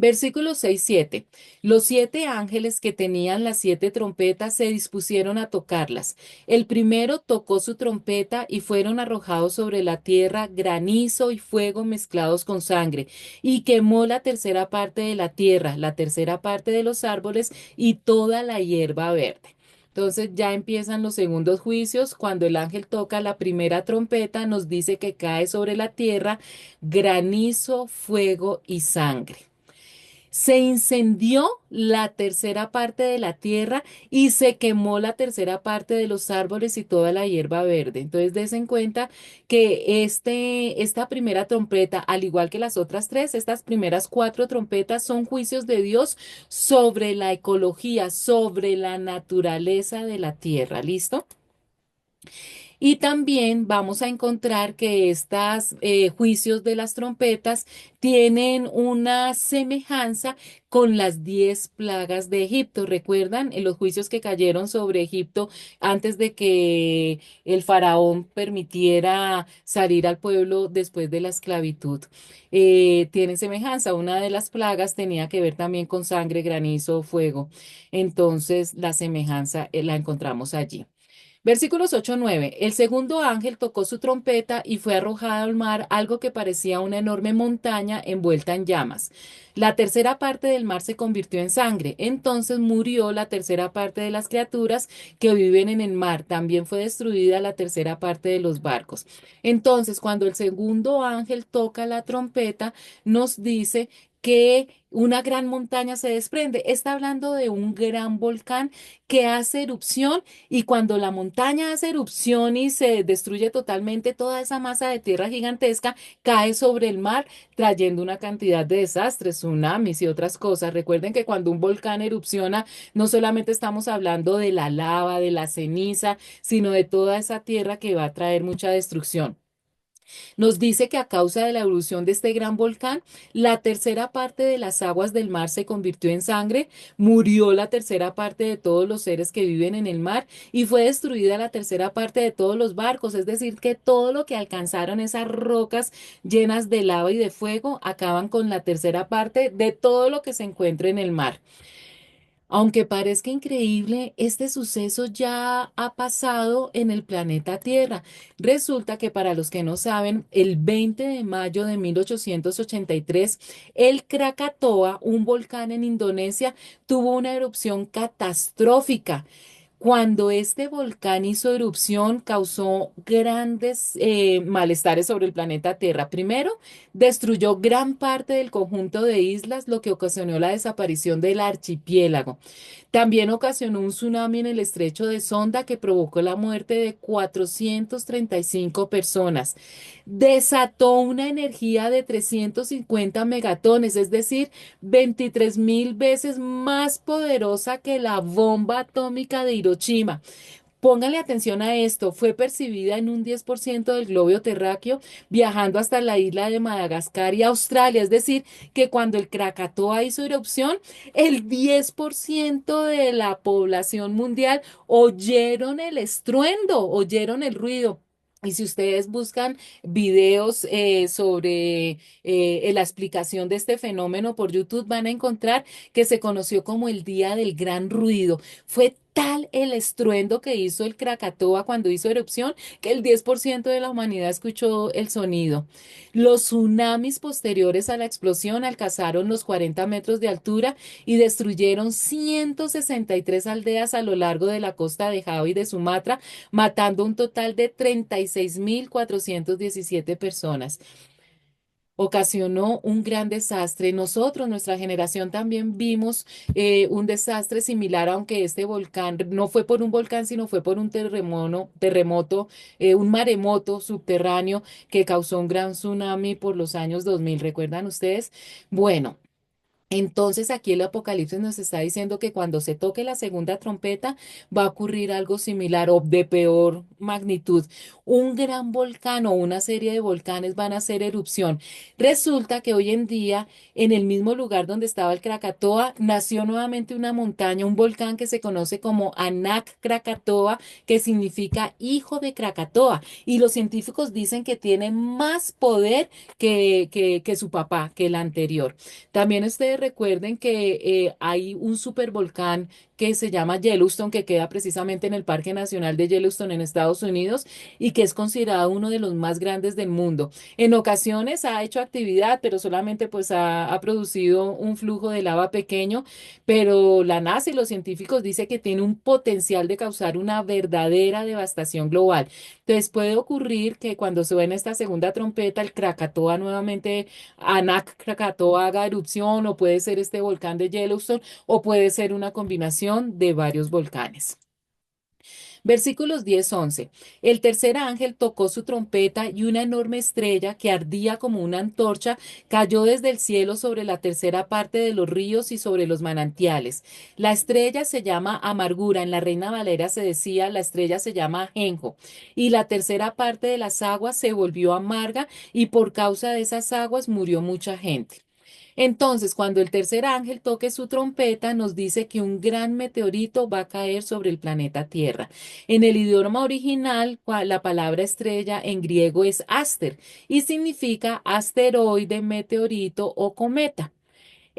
Versículos 6-7. Los 7 ángeles que tenían las 7 trompetas se dispusieron a tocarlas. El primero tocó su trompeta y fueron arrojados sobre la tierra granizo y fuego mezclados con sangre, y quemó la tercera parte de la tierra, la tercera parte de los árboles y toda la hierba verde. Entonces ya empiezan los segundos juicios. Cuando el ángel toca la primera trompeta, nos dice que cae sobre la tierra granizo, fuego y sangre. Se incendió la tercera parte de la tierra y se quemó la tercera parte de los árboles y toda la hierba verde. Entonces, des en cuenta que esta primera trompeta, al igual que las otras tres, estas primeras cuatro trompetas son juicios de Dios sobre la ecología, sobre la naturaleza de la tierra. ¿Listo? Y también vamos a encontrar que estos juicios de las trompetas tienen una semejanza con las 10 plagas de Egipto. ¿Recuerdan? En los juicios que cayeron sobre Egipto antes de que el faraón permitiera salir al pueblo después de la esclavitud. Tienen semejanza. Una de las plagas tenía que ver también con sangre, granizo, fuego. Entonces, la semejanza la encontramos allí. Versículos 8-9. El segundo ángel tocó su trompeta y fue arrojado al mar algo que parecía una enorme montaña envuelta en llamas. La tercera parte del mar se convirtió en sangre. Entonces murió la tercera parte de las criaturas que viven en el mar. También fue destruida la tercera parte de los barcos. Entonces, cuando el segundo ángel toca la trompeta, nos dice que una gran montaña se desprende. Está hablando de un gran volcán que hace erupción y cuando la montaña hace erupción y se destruye totalmente, toda esa masa de tierra gigantesca cae sobre el mar, trayendo una cantidad de desastres, tsunamis y otras cosas. Recuerden que cuando un volcán erupciona, no solamente estamos hablando de la lava, de la ceniza, sino de toda esa tierra que va a traer mucha destrucción. Nos dice que a causa de la evolución de este gran volcán, la tercera parte de las aguas del mar se convirtió en sangre, murió la tercera parte de todos los seres que viven en el mar y fue destruida la tercera parte de todos los barcos, es decir, que todo lo que alcanzaron esas rocas llenas de lava y de fuego acaban con la tercera parte de todo lo que se encuentra en el mar. Aunque parezca increíble, este suceso ya ha pasado en el planeta Tierra. Resulta que para los que no saben, el 20 de mayo de 1883, el Krakatoa, un volcán en Indonesia, tuvo una erupción catastrófica. Cuando este volcán hizo erupción, causó grandes malestares sobre el planeta Tierra. Primero, destruyó gran parte del conjunto de islas, lo que ocasionó la desaparición del archipiélago. También ocasionó un tsunami en el estrecho de Sonda que provocó la muerte de 435 personas. Desató una energía de 350 megatones, es decir, 23.000 veces más poderosa que la bomba atómica de Hiroshima. Póngale atención a esto, fue percibida en un 10% del globo terráqueo, viajando hasta la isla de Madagascar y Australia. Es decir, que cuando el Krakatoa hizo erupción, el 10% de la población mundial oyeron el estruendo, oyeron el ruido. Y si ustedes buscan videos sobre la explicación de este fenómeno por YouTube, van a encontrar que se conoció como el Día del Gran Ruido. Fue tal el estruendo que hizo el Krakatoa cuando hizo erupción que el 10% de la humanidad escuchó el sonido. Los tsunamis posteriores a la explosión alcanzaron los 40 metros de altura y destruyeron 163 aldeas a lo largo de la costa de Java y de Sumatra, matando un total de 36.417 personas. Ocasionó un gran desastre. Nosotros, nuestra generación, también vimos un desastre similar, aunque este volcán no fue por un volcán, sino fue por un un maremoto subterráneo que causó un gran tsunami por los años 2000. ¿Recuerdan ustedes? Bueno. Entonces aquí el Apocalipsis nos está diciendo que cuando se toque la segunda trompeta va a ocurrir algo similar o de peor magnitud. Un gran volcán o una serie de volcanes van a hacer erupción. Resulta que hoy en día en el mismo lugar donde estaba el Krakatoa nació nuevamente una montaña, un volcán que se conoce como Anak Krakatoa, que significa hijo de Krakatoa. Y los científicos dicen que tiene más poder que su papá, que el anterior. También ustedes recuerden que hay un supervolcán que se llama Yellowstone, que queda precisamente en el Parque Nacional de Yellowstone en Estados Unidos y que es considerado uno de los más grandes del mundo. En ocasiones ha hecho actividad, pero solamente pues ha producido un flujo de lava pequeño, pero la NASA y los científicos dicen que tiene un potencial de causar una verdadera devastación global. Entonces puede ocurrir que cuando suene esta segunda trompeta, el Krakatoa nuevamente, Anak Krakatoa haga erupción, o puede ser este volcán de Yellowstone, o puede ser una combinación de varios volcanes. Versículos 10-11. El tercer ángel tocó su trompeta y una enorme estrella que ardía como una antorcha cayó desde el cielo sobre la tercera parte de los ríos y sobre los manantiales. La estrella se llama Amargura. En la Reina Valera se decía la estrella se llama Ajenjo. Y la tercera parte de las aguas se volvió amarga y por causa de esas aguas murió mucha gente. Entonces, cuando el tercer ángel toque su trompeta, nos dice que un gran meteorito va a caer sobre el planeta Tierra. En el idioma original, la palabra estrella en griego es aster y significa asteroide, meteorito o cometa.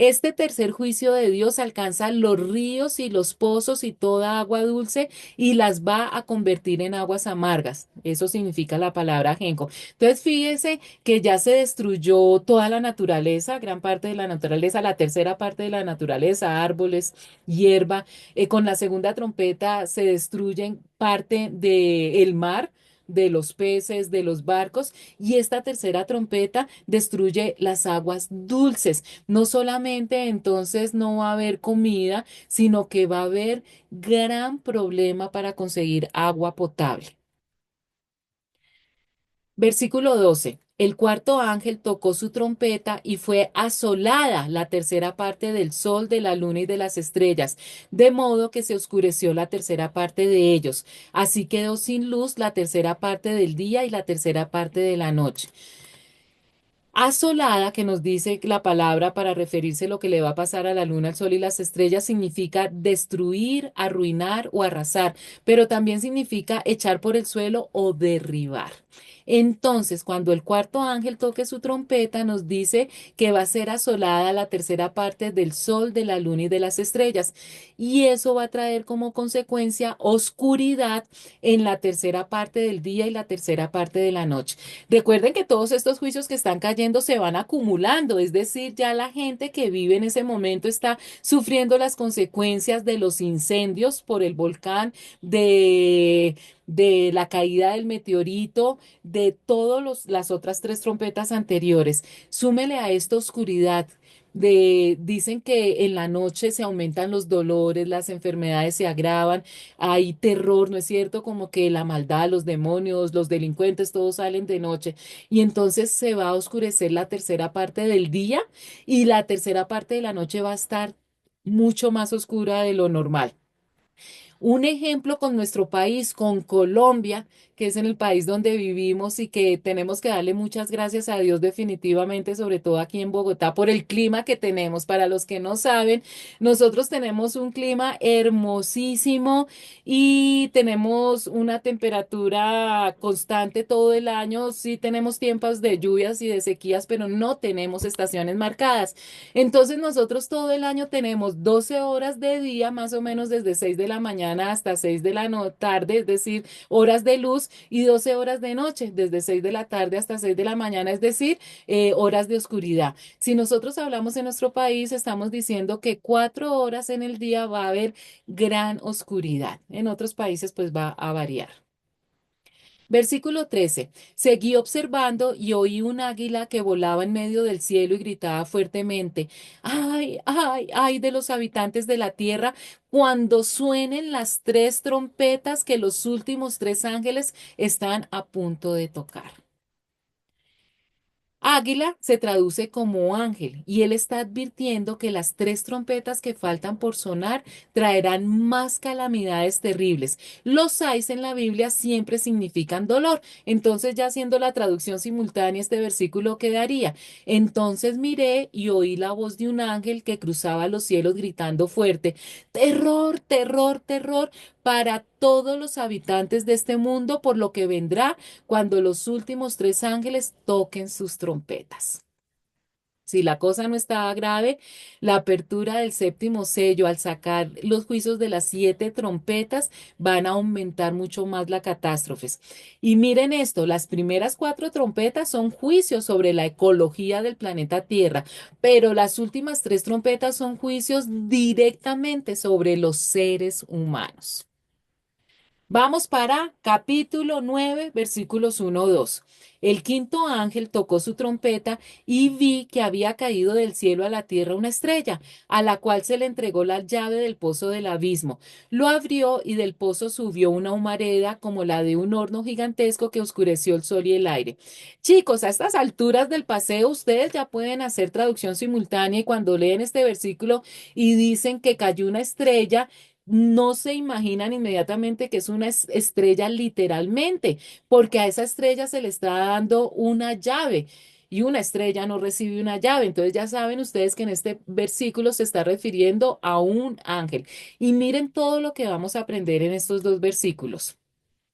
Este tercer juicio de Dios alcanza los ríos y los pozos y toda agua dulce y las va a convertir en aguas amargas. Eso significa la palabra ajenjo. Entonces, fíjese que ya se destruyó toda la naturaleza, gran parte de la naturaleza, la tercera parte de la naturaleza, árboles, hierba. Con la segunda trompeta se destruyen parte del mar, de los peces, de los barcos, y esta tercera trompeta destruye las aguas dulces. No solamente entonces no va a haber comida, sino que va a haber gran problema para conseguir agua potable. Versículo 12. El cuarto ángel tocó su trompeta y fue asolada la tercera parte del sol, de la luna y de las estrellas, de modo que se oscureció la tercera parte de ellos. Así quedó sin luz la tercera parte del día y la tercera parte de la noche. Asolada, que nos dice la palabra para referirse a lo que le va a pasar a la luna, al sol y las estrellas, significa destruir, arruinar o arrasar, pero también significa echar por el suelo o derribar. Entonces, cuando el cuarto ángel toque su trompeta, nos dice que va a ser asolada la tercera parte del sol, de la luna y de las estrellas. Y eso va a traer como consecuencia oscuridad en la tercera parte del día y la tercera parte de la noche. Recuerden que todos estos juicios que están cayendo se van acumulando, es decir, ya la gente que vive en ese momento está sufriendo las consecuencias de los incendios por el volcán, de la caída del meteorito, de todas las otras tres trompetas anteriores. Súmele a esto oscuridad. Dicen que en la noche se aumentan los dolores, las enfermedades se agravan, hay terror, ¿no es cierto? Como que la maldad, los demonios, los delincuentes, todos salen de noche. Y entonces se va a oscurecer la tercera parte del día y la tercera parte de la noche va a estar mucho más oscura de lo normal. Un ejemplo con nuestro país, con Colombia, que es en el país donde vivimos y que tenemos que darle muchas gracias a Dios definitivamente, sobre todo aquí en Bogotá, por el clima que tenemos. Para los que no saben, nosotros tenemos un clima hermosísimo y tenemos una temperatura constante todo el año. Sí tenemos tiempos de lluvias y de sequías, pero no tenemos estaciones marcadas. Entonces nosotros todo el año tenemos 12 horas de día, más o menos desde 6 de la mañana hasta 6 de la tarde, es decir, horas de luz, y 12 horas de noche, desde 6 de la tarde hasta 6 de la mañana, es decir, horas de oscuridad. Si nosotros hablamos en nuestro país, estamos diciendo que 4 horas en el día va a haber gran oscuridad. En otros países, pues va a variar. Versículo 13. Seguí observando y oí un águila que volaba en medio del cielo y gritaba fuertemente, ay, ay, ay de los habitantes de la tierra, cuando suenen las tres trompetas que los últimos tres ángeles están a punto de tocar. Águila se traduce como ángel y él está advirtiendo que las tres trompetas que faltan por sonar traerán más calamidades terribles. Los ais en la Biblia siempre significan dolor. Entonces, ya haciendo la traducción simultánea, este versículo quedaría. Entonces miré y oí la voz de un ángel que cruzaba los cielos gritando fuerte, terror, terror, terror para todos los habitantes de este mundo por lo que vendrá cuando los últimos tres ángeles toquen sus trompetas. Si la cosa no estaba grave, la apertura del séptimo sello al sacar los juicios de las siete trompetas van a aumentar mucho más las catástrofes. Y miren esto, las primeras cuatro trompetas son juicios sobre la ecología del planeta Tierra, pero las últimas tres trompetas son juicios directamente sobre los seres humanos. Vamos para capítulo 9, versículos 1-2. El quinto ángel tocó su trompeta y vi que había caído del cielo a la tierra una estrella, a la cual se le entregó la llave del pozo del abismo. Lo abrió y del pozo subió una humareda como la de un horno gigantesco que oscureció el sol y el aire. Chicos, a estas alturas del paseo, ustedes ya pueden hacer traducción simultánea y cuando leen este versículo y dicen que cayó una estrella, no se imaginan inmediatamente que es una estrella literalmente, porque a esa estrella se le está dando una llave y una estrella no recibe una llave. Entonces ya saben ustedes que en este versículo se está refiriendo a un ángel. Y miren todo lo que vamos a aprender en estos dos versículos.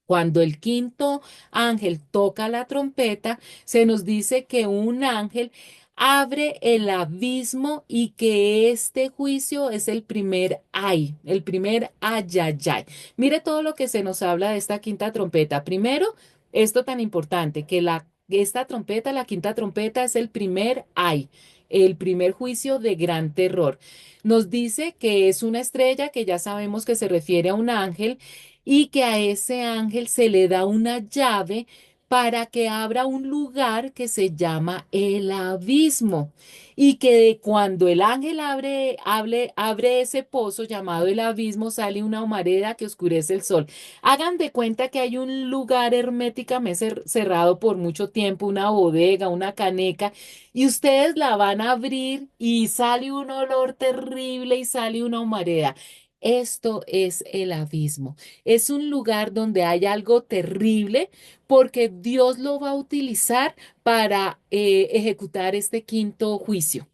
Cuando el quinto ángel toca la trompeta, se nos dice que un ángel abre el abismo y que este juicio es el primer ay, el primer ayayay. Mire todo lo que se nos habla de esta quinta trompeta. Primero, esto tan importante, que esta trompeta, la quinta trompeta, es el primer ay, el primer juicio de gran terror. Nos dice que es una estrella que ya sabemos que se refiere a un ángel y que a ese ángel se le da una llave para que abra un lugar que se llama el abismo y que cuando el ángel abre ese pozo llamado el abismo sale una humareda que oscurece el sol. Hagan de cuenta que hay un lugar herméticamente cerrado por mucho tiempo, una bodega, una caneca, y ustedes la van a abrir y sale un olor terrible y sale una humareda. Esto es el abismo. Es un lugar donde hay algo terrible porque Dios lo va a utilizar para ejecutar este quinto juicio.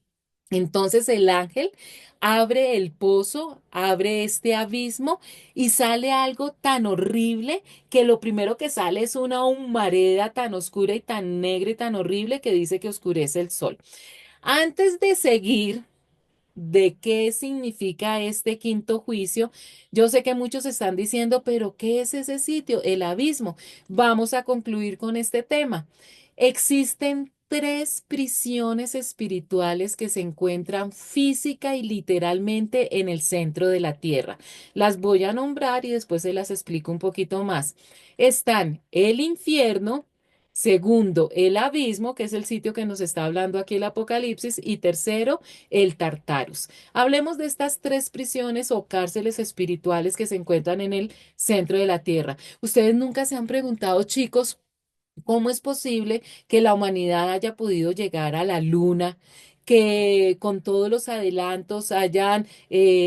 Entonces el ángel abre el pozo, abre este abismo y sale algo tan horrible que lo primero que sale es una humareda tan oscura y tan negra y tan horrible que dice que oscurece el sol. Antes de seguir de qué significa este quinto juicio. Yo sé que muchos están diciendo, pero ¿qué es ese sitio? El abismo. Vamos a concluir con este tema. Existen tres prisiones espirituales que se encuentran física y literalmente en el centro de la tierra. Las voy a nombrar y después se las explico un poquito más. Están el infierno. Segundo, el abismo, que es el sitio que nos está hablando aquí el Apocalipsis. Y tercero, el Tartarus. Hablemos de estas tres prisiones o cárceles espirituales que se encuentran en el centro de la Tierra. Ustedes nunca se han preguntado, chicos, ¿cómo es posible que la humanidad haya podido llegar a la luna? Que con todos los adelantos hayan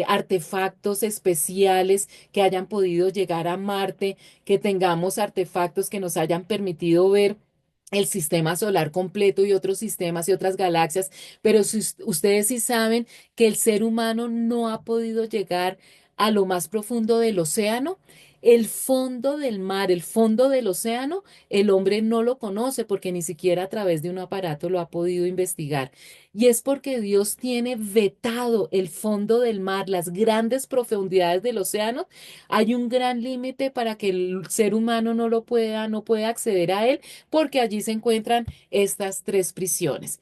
artefactos especiales que hayan podido llegar a Marte, que tengamos artefactos que nos hayan permitido ver el sistema solar completo y otros sistemas y otras galaxias, pero si ustedes sí saben que el ser humano no ha podido llegar a lo más profundo del océano, el fondo del mar, el fondo del océano, el hombre no lo conoce porque ni siquiera a través de un aparato lo ha podido investigar. Y es porque Dios tiene vetado el fondo del mar, las grandes profundidades del océano. Hay un gran límite para que el ser humano no lo pueda, no pueda acceder a él porque allí se encuentran estas tres prisiones.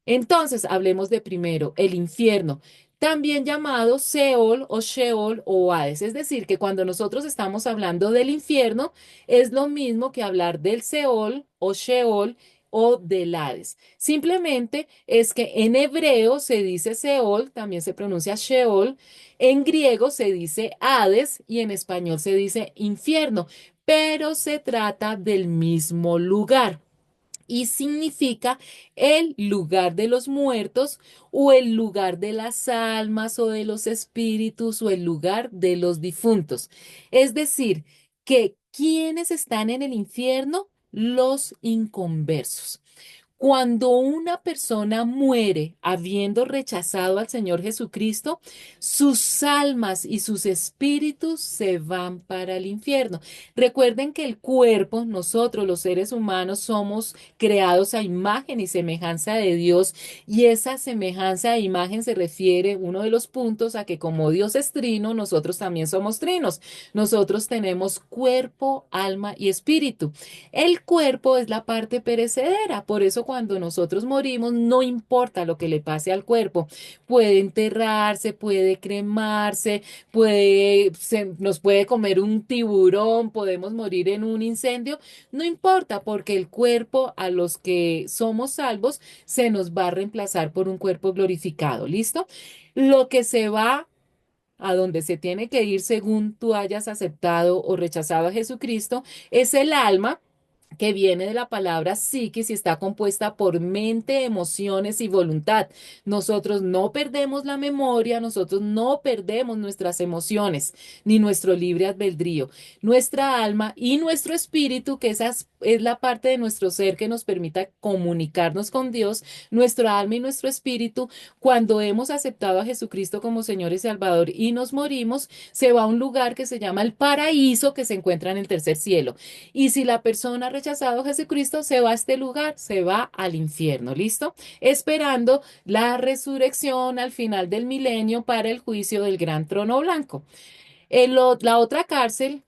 Entonces, hablemos de primero, el infierno, también llamado Seol o Sheol o Hades. Es decir, que cuando nosotros estamos hablando del infierno, es lo mismo que hablar del Seol o Sheol o del Hades. Simplemente es que en hebreo se dice Seol, también se pronuncia Sheol, en griego se dice Hades y en español se dice infierno, pero se trata del mismo lugar y significa el lugar de los muertos o el lugar de las almas o de los espíritus o el lugar de los difuntos. Es decir, que quienes están en el infierno, los inconversos. Cuando una persona muere habiendo rechazado al Señor Jesucristo, sus almas y sus espíritus se van para el infierno. Recuerden que el cuerpo, nosotros los seres humanos, somos creados a imagen y semejanza de Dios, y esa semejanza e imagen se refiere, uno de los puntos, a que como Dios es trino, nosotros también somos trinos. Nosotros tenemos cuerpo, alma y espíritu. El cuerpo es la parte perecedera, por eso cuando nosotros morimos, no importa lo que le pase al cuerpo, puede enterrarse, puede cremarse, nos puede comer un tiburón, podemos morir en un incendio, no importa, porque el cuerpo a los que somos salvos se nos va a reemplazar por un cuerpo glorificado, ¿listo? Lo que se va a donde se tiene que ir según tú hayas aceptado o rechazado a Jesucristo es el alma, que viene de la palabra psiquis y está compuesta por mente, emociones y voluntad. Nosotros no perdemos la memoria, nosotros no perdemos nuestras emociones ni nuestro libre albedrío. Nuestra alma y nuestro espíritu, que es la parte de nuestro ser que nos permita comunicarnos con Dios, nuestra alma y nuestro espíritu, cuando hemos aceptado a Jesucristo como Señor y Salvador y nos morimos, se va a un lugar que se llama el paraíso, que se encuentra en el tercer cielo. Y si la persona ha rechazado a Jesucristo, se va a este lugar, se va al infierno, ¿listo? Esperando la resurrección al final del milenio para el juicio del gran trono blanco. La otra cárcel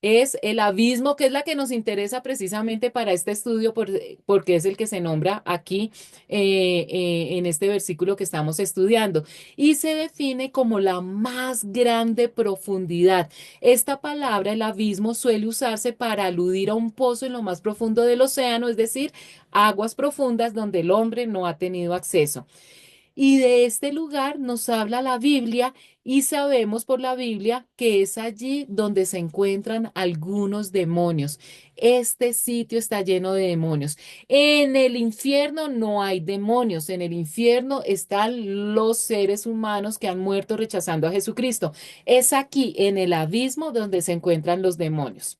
es el abismo, que es la que nos interesa precisamente para este estudio, porque es el que se nombra aquí en este versículo que estamos estudiando, y se define como la más grande profundidad. Esta palabra, el abismo, suele usarse para aludir a un pozo en lo más profundo del océano, es decir, aguas profundas donde el hombre no ha tenido acceso. Y de este lugar nos habla la Biblia, y sabemos por la Biblia que es allí donde se encuentran algunos demonios. Este sitio está lleno de demonios. En el infierno no hay demonios. En el infierno están los seres humanos que han muerto rechazando a Jesucristo. Es aquí, en el abismo, donde se encuentran los demonios.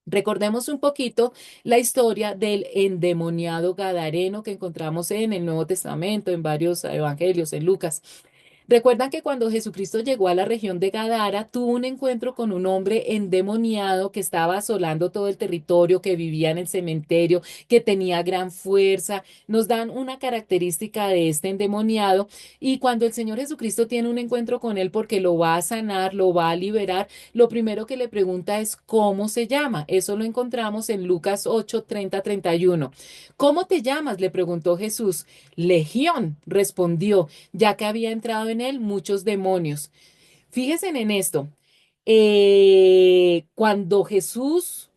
Recordemos un poquito la historia del endemoniado gadareno que encontramos en el Nuevo Testamento, en varios evangelios, en Lucas. Recuerdan que cuando Jesucristo llegó a la región de Gadara, tuvo un encuentro con un hombre endemoniado que estaba asolando todo el territorio, que vivía en el cementerio, que tenía gran fuerza. Nos dan una característica de este endemoniado, y cuando el Señor Jesucristo tiene un encuentro con él porque lo va a sanar, lo va a liberar, lo primero que le pregunta es cómo se llama. Eso lo encontramos en Lucas 8, 30, 31. ¿Cómo te llamas?, le preguntó Jesús. Legión, respondió, ya que había entrado en él muchos demonios. Fíjense en esto. Cuando Jesús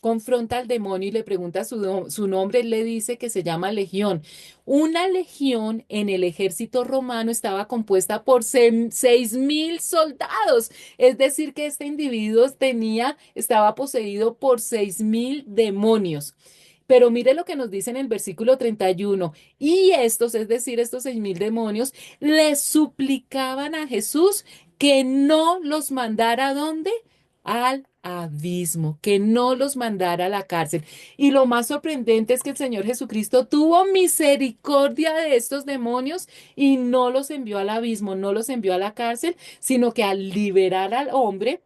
confronta al demonio y le pregunta su nombre, él le dice que se llama legión. Una legión en el ejército romano estaba compuesta por 6.000 soldados. Es decir, que este individuo estaba poseído por 6.000 demonios. Pero mire lo que nos dice en el versículo 31. Y estos, es decir, estos 6.000 demonios, le suplicaban a Jesús que no los mandara ¿a dónde? Al abismo, que no los mandara a la cárcel. Y lo más sorprendente es que el Señor Jesucristo tuvo misericordia de estos demonios y no los envió al abismo, no los envió a la cárcel, sino que al liberar al hombre,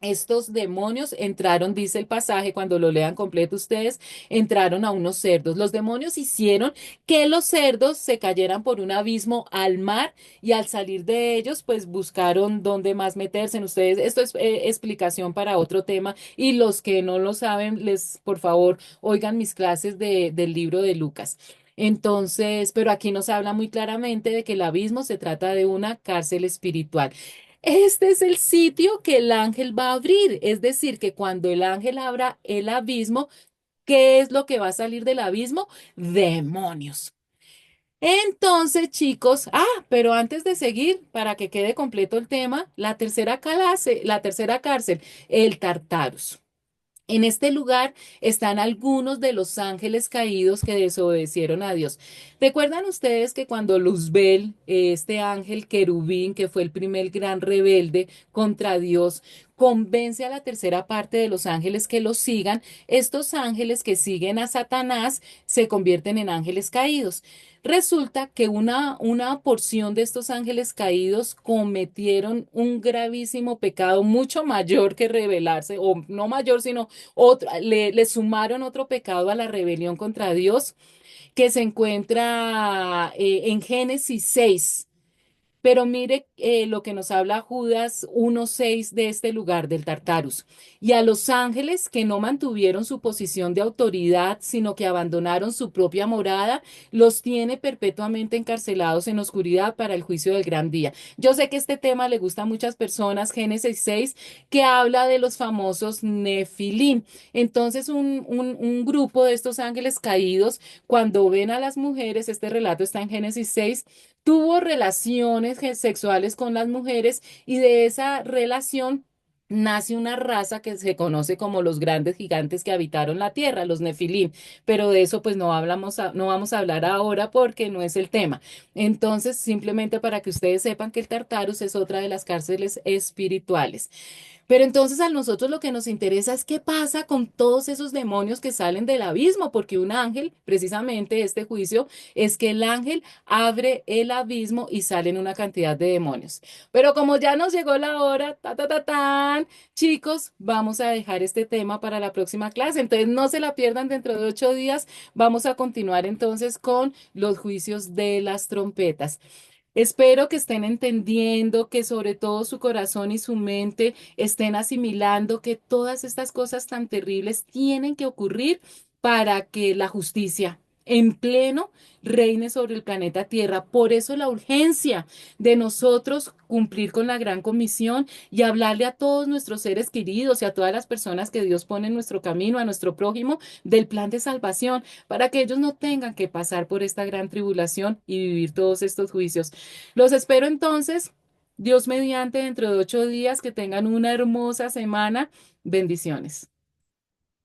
estos demonios entraron, dice el pasaje, cuando lo lean completo ustedes, entraron a unos cerdos. Los demonios hicieron que los cerdos se cayeran por un abismo al mar, y al salir de ellos, pues buscaron dónde más meterse. En ustedes, esto es explicación para otro tema, y los que no lo saben, por favor, oigan mis clases del libro de Lucas. Entonces, pero aquí nos habla muy claramente de que el abismo se trata de una cárcel espiritual. Este es el sitio que el ángel va a abrir, es decir, que cuando el ángel abra el abismo, ¿qué es lo que va a salir del abismo? Demonios. Entonces, chicos, pero antes de seguir, para que quede completo el tema, la tercera cárcel, el Tartarus. En este lugar están algunos de los ángeles caídos que desobedecieron a Dios. ¿Recuerdan ustedes que cuando Luzbel, este ángel querubín, que fue el primer gran rebelde contra Dios, convence a la tercera parte de los ángeles que los sigan. Estos ángeles que siguen a Satanás se convierten en ángeles caídos. Resulta que una porción de estos ángeles caídos cometieron un gravísimo pecado mucho mayor que rebelarse, o no mayor, sino otro, le sumaron otro pecado a la rebelión contra Dios que se encuentra en Génesis 6. Pero mire lo que nos habla Judas 1:6 de este lugar del Tartarus. Y a los ángeles que no mantuvieron su posición de autoridad, sino que abandonaron su propia morada, los tiene perpetuamente encarcelados en oscuridad para el juicio del gran día. Yo sé que este tema le gusta a muchas personas, Génesis 6, que habla de los famosos Nefilim. Entonces, un grupo de estos ángeles caídos, cuando ven a las mujeres, este relato está en Génesis 6, tuvo relaciones sexuales con las mujeres y de esa relación nace una raza que se conoce como los grandes gigantes que habitaron la tierra, los Nefilim, pero de eso pues no vamos a hablar ahora porque no es el tema. Entonces, simplemente para que ustedes sepan que el Tartarus es otra de las cárceles espirituales. Pero entonces a nosotros lo que nos interesa es qué pasa con todos esos demonios que salen del abismo, porque un ángel, precisamente este juicio, es que el ángel abre el abismo y salen una cantidad de demonios. Pero como ya nos llegó la hora, tan, chicos, vamos a dejar este tema para la próxima clase. Entonces no se la pierdan dentro de 8 días. Vamos a continuar entonces con los juicios de las trompetas. Espero que estén entendiendo, que sobre todo su corazón y su mente estén asimilando que todas estas cosas tan terribles tienen que ocurrir para que la justicia en pleno reine sobre el planeta Tierra. Por eso la urgencia de nosotros cumplir con la gran comisión y hablarle a todos nuestros seres queridos y a todas las personas que Dios pone en nuestro camino, a nuestro prójimo, del plan de salvación, para que ellos no tengan que pasar por esta gran tribulación y vivir todos estos juicios. Los espero entonces, Dios mediante, dentro de 8 días, que tengan una hermosa semana. Bendiciones.